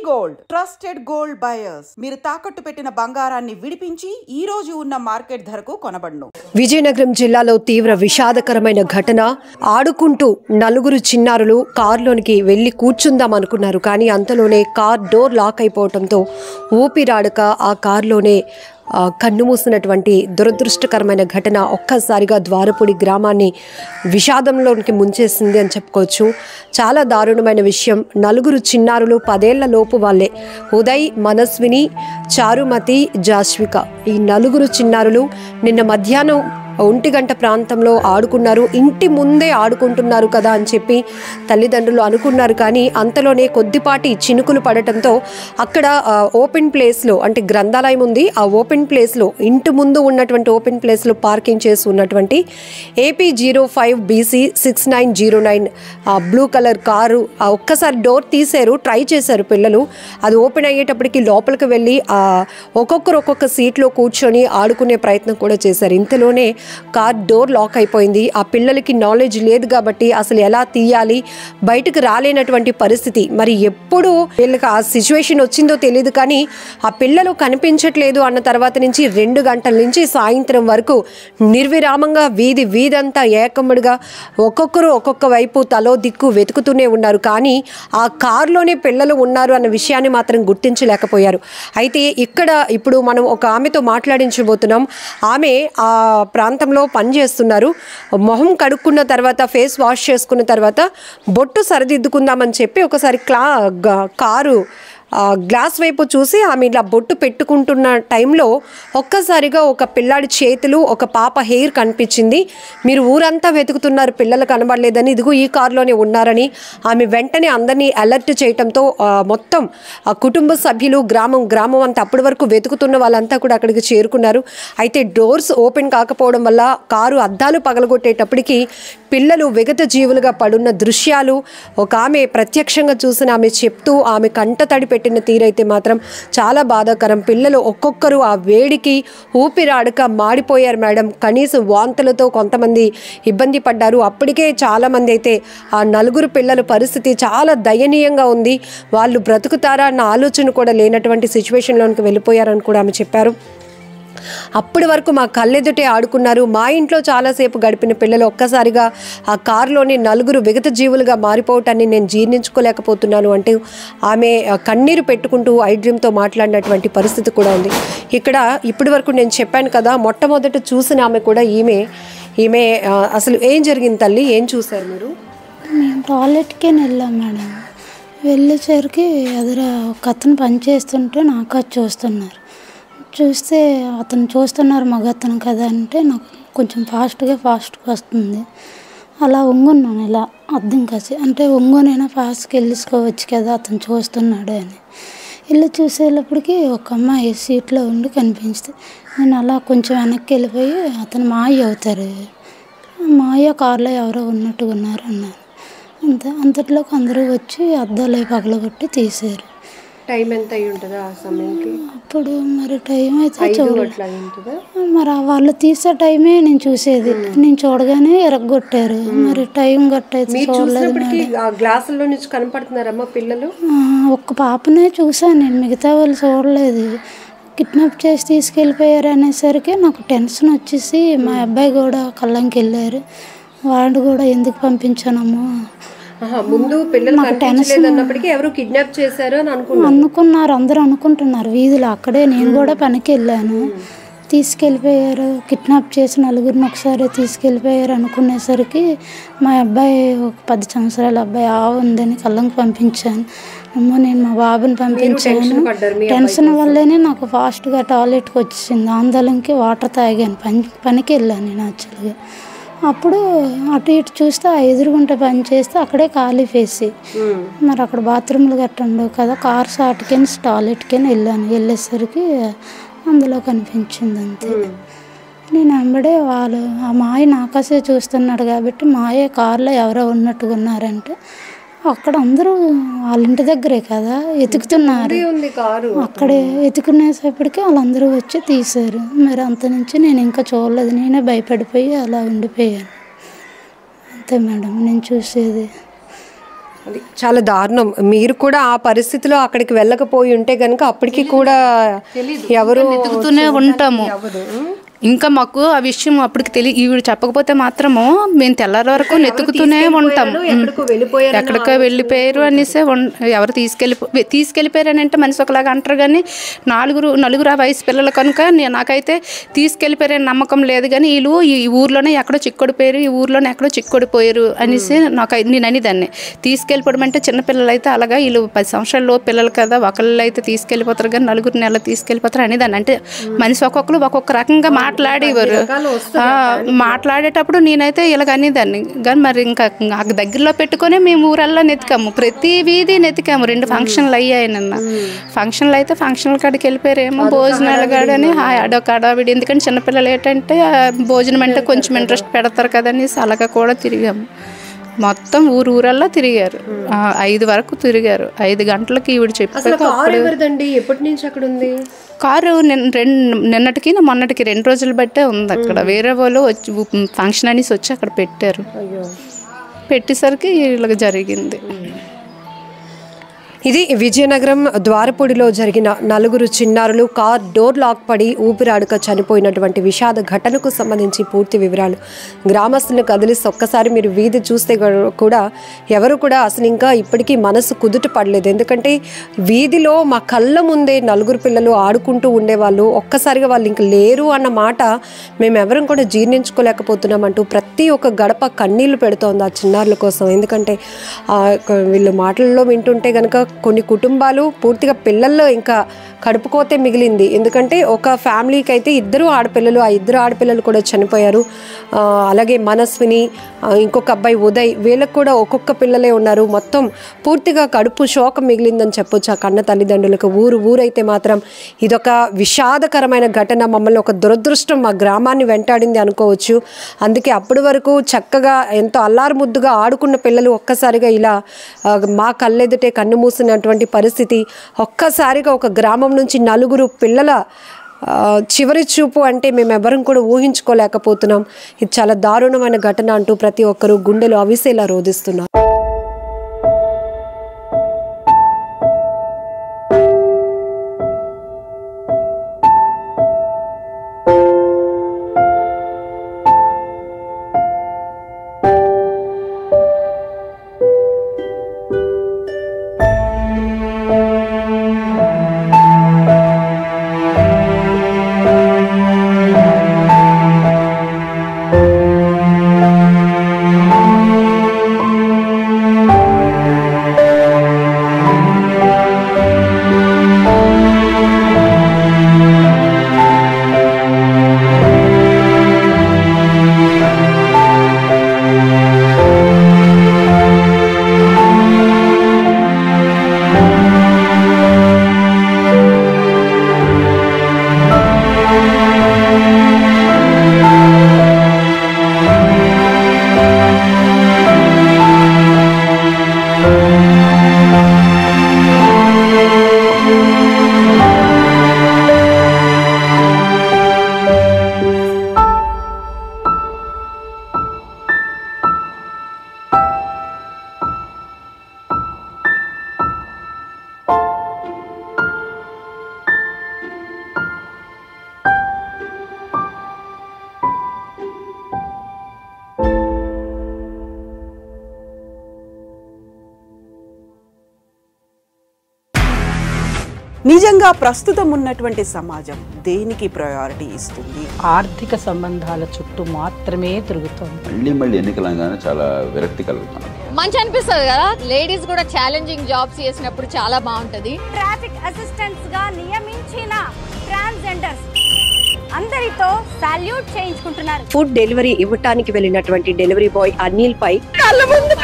Gold trusted gold buyers మీరు తాకట్టు పెట్టిన బంగారాన్ని విడిపించి ఈ రోజు ఉన్న మార్కెట్ ధరకు కొనబడును. విజయనగరం జిల్లాలో తీవ్ర విషాదకరమైన ఘటన. ఆడుకుంటూ నలుగురు చిన్నారులు కారులోనికి వెళ్లి కూర్చుందాం అనుకున్నారు. కానీ అంతలోనే కార్ డోర్ లాక్ అయిపోవడంతో ఊపిరాడక ఆ కారులోనే కన్నుమూసినటువంటి దురదృష్టకరమైన ఘటన ఒక్కసారిగా ద్వారపూడి గ్రామాన్ని విషాదంలోనికి ముంచేసింది అని చెప్పుకోవచ్చు. చాలా దారుణమైన విషయం. నలుగురు చిన్నారులు 10 ఏళ్ల లోపు వాళ్ళే. ఉదయ్, మనస్విని, చారుమతి, జాస్విక. ఈ నలుగురు చిన్నారులు నిన్న మధ్యాహ్నం 1 గంట ప్రాంతంలో ఆడుకున్నారు. ఇంటి ముందే ఆడుకుంటున్నారు కదా అని చెప్పి తల్లిదండ్రులు అనుకున్నారు. కానీ అంతలోనే కొద్దిపాటి చినుకులు పడటంతో అక్కడ ఓపెన్ ప్లేస్లో, అంటే గ్రంథాలయం ఉంది, ఆ ఓపెన్ ప్లేస్లో ఇంటి ముందు ఉన్నటువంటి ఓపెన్ ప్లేస్లో పార్కింగ్ చేసి ఉన్నటువంటి AP05BC 6909 బ్లూ కలర్ కారు ఒక్కసారి డోర్ తీశారు. ట్రై చేశారు పిల్లలు. అది ఓపెన్ అయ్యేటప్పటికి లోపలికి వెళ్ళి ఒక్కొక్క సీట్లో కూర్చొని ఆడుకునే ప్రయత్నం కూడా చేశారు. ఇంతలోనే కార్ డోర్ లాక్ అయిపోయింది. ఆ పిల్లలకి నాలెడ్జ్ లేదు కాబట్టి అసలు ఎలా తీయాలి, బయటకు రాలేనటువంటి పరిస్థితి. మరి ఎప్పుడు వీళ్ళకి ఆ సిచ్యువేషన్ వచ్చిందో తెలియదు. కానీ ఆ పిల్లలు కనిపించట్లేదు అన్న తర్వాత నుంచి 2 గంటల నుంచి సాయంత్రం వరకు నిర్విరామంగా వీధంతా ఏకమ్మడిగా ఒక్కొక్కరు ఒక్కొక్క వైపు తలో దిక్కు వెతుకుతూనే ఉన్నారు. కానీ ఆ కారులోనే పిల్లలు ఉన్నారు అన్న విషయాన్ని మాత్రం గుర్తించలేకపోయారు. అయితే ఇక్కడ ఇప్పుడు మనం ఒక ఆమెతో మాట్లాడించబోతున్నాం. ఆమె ఆ ప్రాంతంలో పనిచేస్తున్నారు. మొహం కడుక్కున్న తర్వాత, ఫేస్ వాష్ చేసుకున్న తర్వాత బొట్టు సరిదిద్దుకుందామని చెప్పి ఒకసారి కారు గ్లాస్ వైపు చూసి ఆమె ఇలా బొట్టు పెట్టుకుంటున్న టైంలో ఒక్కసారిగా ఒక పిల్లాడి చేతులు, ఒక పాప హెయిర్ కనిపించింది. మీరు ఊరంతా వెతుకుతున్నారు, పిల్లలు కనబడలేదని, ఇదిగో ఈ కారులోనే ఉన్నారని ఆమె వెంటనే అందరినీ అలర్ట్ చేయడంతో మొత్తం కుటుంబ సభ్యులు, గ్రామం అంతా అప్పటి వరకు వెతుకుతున్న వాళ్ళంతా కూడా అక్కడికి చేరుకున్నారు. అయితే డోర్స్ ఓపెన్ కాకపోవడం వల్ల కారు అద్దాలు పగలగొట్టేటప్పటికి పిల్లలు విగత జీవులుగా పడున్న దృశ్యాలు ఒక ఆమె ప్రత్యక్షంగా చూసిన ఆమె చెప్తూ, ఆమె కంట తడి పెట్టిన తీరైతే మాత్రం చాలా బాధాకరం. పిల్లలు ఒక్కొక్కరు ఆ వేడికి ఊపిరాడక మాడిపోయారు మేడం. కనీసం వాంతులతో కొంతమంది ఇబ్బంది పడ్డారు. అప్పటికే చాలామంది అయితే ఆ నలుగురు పిల్లల పరిస్థితి చాలా దయనీయంగా ఉంది. వాళ్ళు బ్రతుకుతారా అన్న ఆలోచన కూడా లేనటువంటి సిచ్యువేషన్లోనికి వెళ్ళిపోయారని కూడా ఆమె చెప్పారు. అప్పటి వరకు మా కళ్ళెదుటే ఆడుకున్నారు. మా ఇంట్లో చాలాసేపు గడిపిన పిల్లలు ఒక్కసారిగా ఆ కారులోని నలుగురు విగత జీవులుగా మారిపోవటాన్ని నేను జీర్ణించుకోలేకపోతున్నాను అంటూ ఆమె కన్నీరు పెట్టుకుంటూ ఐడ్రీమ్తో మాట్లాడినటువంటి పరిస్థితి కూడా ఉంది. ఇక్కడ ఇప్పటి వరకు నేను చెప్పాను కదా, మొట్టమొదట చూసిన ఆమె కూడా ఈమె అసలు ఏం జరిగింది తల్లి, ఏం చూశారు మీరు? మేము టాయిలెట్కే వెళ్ళాం మేడం. వెళ్ళేసరికి ఎదుర ఒక అతను పని చేస్తుంటే నాకు అది చూస్తే అతను చూస్తున్నారు, మగ అతను కదా అంటే నాకు కొంచెం ఫాస్ట్గా వస్తుంది. అలా ఒంగున్నాను, ఇలా అర్థం కాసి, అంటే ఒంగునైనా ఫాస్ట్గా వెళ్ళిసుకోవచ్చు కదా అతను చూస్తున్నాడు అని. ఇల్లు చూసేటప్పటికి ఒక అమ్మాయి సీట్లో ఉండి కనిపించింది. నేను అలా కొంచెం వెనక్కి వెళ్ళిపోయి, అతను మాయ అవుతారు, మాయ కారులో ఎవరో ఉన్నట్టుగా ఉన్నారు అన్నారు. అంతట్లోకి అందరూ వచ్చి అద్దాలు పగలగొట్టి తీశారు. టైం ఎంత అయి ఉంటుంది ఆ సమయంకి? అప్పుడు మరి టైం అయితే మరి వాళ్ళు తీసే టైమే నేను చూసేది. నేను చూడగానే ఎరగొట్టారు. మరి టైం గట్టయితే చూడలేదు. గ్లాసుల్లో నుంచి కనపడుతున్నారమ్మా పిల్లలు? ఒక్క పాపనే చూసాను నేను, మిగతా వాళ్ళు చూడలేదు. కిడ్నాప్ చేసి తీసుకెళ్ళిపోయారు అనేసరికి నాకు టెన్షన్ వచ్చేసి మా అబ్బాయి కూడా కళ్ళంకి వెళ్ళారు. వాడు కూడా ఎందుకు పంపించానమ్మో, ముందు పిల్లలు కనిపించలేదన్నప్పటికీ ఎవరు కిడ్నాప్ చేశారు అని అనుకున్నారు, అందరూ అనుకుంటున్నారు వీధిలో. అక్కడే నేను కూడా పనికి వెళ్ళాను. తీసుకెళ్ళిపోయారు, కిడ్నాప్ చేసి నలుగురిని ఒకసారి తీసుకెళ్ళిపోయారు అనుకునేసరికి మా అబ్బాయి, ఒక 10 సంవత్సరాల అబ్బాయి ఉందని కళ్ళంకి పంపించాను. అమ్మ నేను మా బాబుని పంపించాను. టెన్షన్ వల్లేనే నాకు ఫాస్ట్గా టాయిలెట్కి వచ్చేసింది. ఆందోళనకి వాటర్ తాగాను. పనికి వెళ్ళాను నేను యాక్చువల్గా. అప్పుడు అటు ఇటు చూస్తే ఆ ఎదురుగుంట పని చేస్తే అక్కడే ఖాళీ ఫేసి, మరి అక్కడ బాత్రూమ్లు గట్ట ఉండవు కదా, కార్ షాట్కని టాయిలెట్కని వెళ్ళేసరికి అందులో కనిపించింది అంతే. నేను వెంబడే ఆ మాయ నాకాసే చూస్తున్నాడు కాబట్టి మాయ కారులో ఎవరో ఉన్నట్టుగా ఉన్నారంటే అక్కడ అందరూ వాళ్ళ ఇంటి దగ్గరే కదా ఎతుకుతున్నారు. అక్కడే ఎతుకునేసేపటికి వాళ్ళందరూ వచ్చి తీశారు. మరి అంత నుంచి నేను ఇంకా చూడలేదు. నేనే భయపడిపోయి అలా ఉండిపోయాను అంతే మేడం నేను చూసేది. అది చాలా దారుణం. మీరు కూడా ఆ పరిస్థితిలో అక్కడికి వెళ్ళకపోయి ఉంటే కనుక అప్పటికి కూడా ఎవరు వెతుకుతూనే ఉంటాము. ఇంకా మాకు ఆ విషయం అప్పటికి ఈవిడ చెప్పకపోతే మాత్రము మేము తెల్లారి వరకు వెతుకుతూనే ఉంటాము. ఎక్కడికో వెళ్ళిపోయారు అనేసి ఎవరు తీసుకెళ్ళిపోయారు అని అంటే మనిషి ఒకలాగా అంటారు, కానీ నలుగురు ఆ వయసు పిల్లలు కనుక నాకైతే తీసుకెళ్ళిపోయారని నమ్మకం లేదు. కానీ వీళ్ళు ఈ ఊర్లోనే ఎక్కడో చిక్కుడిపోయారు, ఈ ఊర్లోనే ఎక్కడో చిక్కుడిపోయారు అనేసి నేను అనేదాన్ని. తీసుకెళ్ళిపోవడం అంటే చిన్నపిల్లలు అయితే అలాగా, వీళ్ళు 10 సంవత్సరాల పిల్లలు కదా, ఒకళ్ళు అయితే తీసుకెళ్ళిపోతారు కానీ నలుగురిని ఎలా తీసుకెళ్ళిపోతారు అనేదాన్ని. అంటే మనిషి ఒక్కొక్కరు ఒక్కొక్క రకంగా మాట్లాడేవారు. మాట్లాడేటప్పుడు నేనైతే ఇలాగ అనేదాన్ని. కానీ మరి ఇంకా దగ్గరలో పెట్టుకునే మేము ఊరల్లా నెతికాము, ప్రతి వీధి నెతికాము. 2 ఫంక్షన్లు అయ్యాయి నిన్న. ఫంక్షన్లు అయితే ఫంక్షన్ల కాడికి వెళ్ళిపోయారేమో, భోజనాలు కాడని అడొక అడావిడి. ఎందుకంటే చిన్నపిల్లలు ఏంటంటే భోజనం అంటే కొంచెం ఇంట్రెస్ట్ పెడతారు కదని అలాగా కూడా తిరిగాము. మొత్తం ఊరల్లా తిరిగారు, 5 వరకు తిరిగారు. 5 గంటలకి ఈవిడ చెప్పారు. ఎప్పటి నుంచి అక్కడ ఉంది కారు? నిన్నటికి మొన్నటికి 2 రోజులు బట్టే ఉంది అక్కడ. వేరే వాళ్ళు వచ్చి ఫంక్షన్ అనేసి వచ్చి అక్కడ పెట్టారు. పెట్టేసరికి ఇలాగ జరిగింది. ఇది విజయనగరం ద్వారపూడిలో జరిగిన 4 చిన్నారులు కార్ డోర్ లాక్ పడి ఊపిరాడక చనిపోయినటువంటి విషాద ఘటనకు సంబంధించి పూర్తి వివరాలు. గ్రామస్తులను కదిలిస్తే ఒక్కసారి మీరు వీధి చూస్తే కూడా ఎవరు కూడా అసలు ఇంకా ఇప్పటికీ మనసు కుదుట పడలేదు. ఎందుకంటే వీధిలో మా కళ్ళ ముందే 4 పిల్లలు ఆడుకుంటూ ఉండేవాళ్ళు. ఒక్కసారిగా వాళ్ళు ఇంక లేరు అన్న మాట మేమెవరం కూడా జీర్ణించుకోలేకపోతున్నామంటూ ప్రతి ఒక్క గడప కన్నీళ్లు పెడుతోంది ఆ చిన్నారుల కోసం. ఎందుకంటే వీళ్ళు మాటల్లో వింటుంటే కనుక కొన్ని కుటుంబాలు పూర్తిగా పిల్లల్లో ఇంకా కడుపుకోతే మిగిలింది. ఎందుకంటే ఒక ఫ్యామిలీకి అయితే 2 ఆడపిల్లలు, ఆ 2 ఆడపిల్లలు కూడా చనిపోయారు. అలాగే మనస్విని, ఇంకొక అబ్బాయి ఉదయ్, వీళ్ళకు కూడా ఒక్కొక్క పిల్లలే ఉన్నారు. మొత్తం పూర్తిగా కడుపు శోకం మిగిలిందని చెప్పొచ్చు ఆ కన్న తల్లిదండ్రులకు. ఊరైతే మాత్రం ఇదొక విషాదకరమైన ఘటన. మమ్మల్ని ఒక దురదృష్టం మా గ్రామాన్ని వెంటాడింది అనుకోవచ్చు. అందుకే అప్పటి వరకు చక్కగా ఎంతో అల్లారు ముద్దుగా ఆడుకున్న పిల్లలు ఒక్కసారిగా ఇలా మా కళ్ళెదుటే కన్ను మూసినటువంటి పరిస్థితి. ఒక్కసారిగా ఒక గ్రామం నుంచి 4 పిల్లల చివరి చూపు అంటే మేమెవరం కూడా ఊహించుకోలేకపోతున్నాం. ఇది చాలా దారుణమైన ఘటన అంటూ ప్రతి ఒక్కరూ గుండెలు అవిసేలా రోధిస్తున్నారు. నిజంగా ప్రస్తుతం ఉన్నటువంటి సమాజం దేనికి ప్రయారిటీ ఇస్తుంది? ఆర్థిక సంబంధాల చుట్టూ మాత్రమే తిరుగుతుంది. మళ్ళీ ఎన్నికలంగానే చాలా విరక్తి కలుగుతాను. మంచి అనిపిస్తుంది కదా, లేడీస్ కూడా ఛాలెంజింగ్ జాబ్స్ చేసినప్పుడు చాలా బాగుంటది. ట్రాఫిక్ అసిస్టెంట్స్ గా నియమించిన ట్రాన్స్జెండర్స్ అందరితో సాల్యూట్ చేయించుకుంటున్నారు. ఫుడ్ డెలివరీ ఇవ్వటానికి వెళ్ళినటువంటి డెలివరీ బాయ్ అనిల్ పై కళ్ళ ముందు